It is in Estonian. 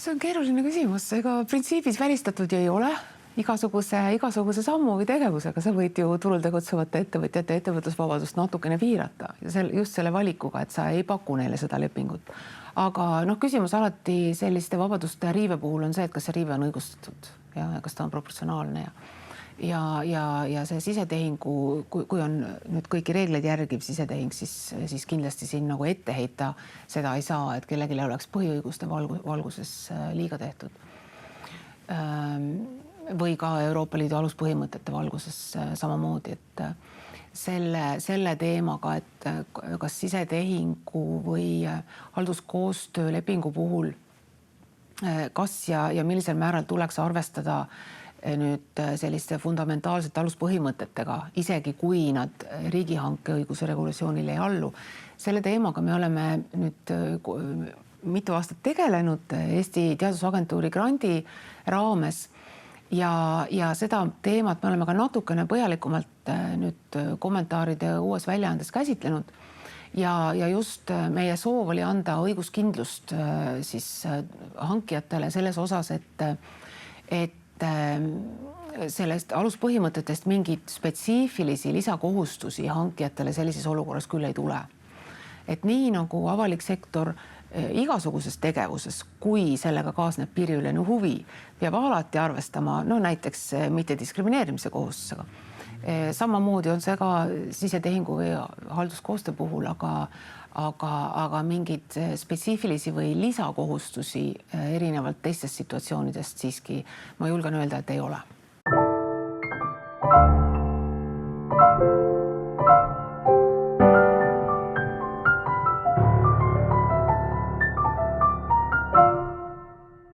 See on keeruline küsimus, ega printsiibis välistatud ju ei ole. Igasuguse sammu või tegevusega sa võid ju turul tegutsevate ettevõtjate ettevõtlusvabadust natukene piirata just selle valikuga, et sa ei paku neile seda lepingut. Aga küsimus alati selliste vabaduste riive puhul on see, et kas see riive on õigustatud ja kas ta on proportsionaalne ja see sisetehingu, kui on nüüd kõiki reegleid järgiv sisetehing, siis kindlasti siin nagu ette heita seda ei saa, et kellelegi oleks põhiõiguste valguses liiga tehtud. Või ka Euroopa Liidu aluspõhimõtete valguses samamoodi, et selle teemaga, et kas sisetehingu või halduskoostöö lepingu puhul kas ja millisel määral tuleks arvestada nüüd selliste fundamentaalsete aluspõhimõtetega, isegi kui nad riigihankeõiguse regulatsioonile ei allu. Selle teemaga me oleme nüüd mitu aastat tegelenud Eesti Teadusagentuuri grandi raames ja seda teemat me oleme ka natukene põhjalikumalt nüüd kommentaaride uues väljaandes käsitlenud ja just meie soov oli anda õiguskindlust siis hankijatele selles osas, et sellest aluspõhimõtetest mingid spetsiifilisi lisakohustusi hankijatele sellises olukorras küll ei tule. Et nii nagu avalik sektor igasuguses tegevuses, kui sellega kaasneb piiriülene huvi, peab alati arvestama näiteks mittediskrimineerimise kohustusega. Samamoodi on see ka sisetehingu või halduskoostöö puhul, aga mingid spetsiifilisi või lisakohustusi erinevalt teistest situatsioonidest siiski ma julgen öelda, et ei ole.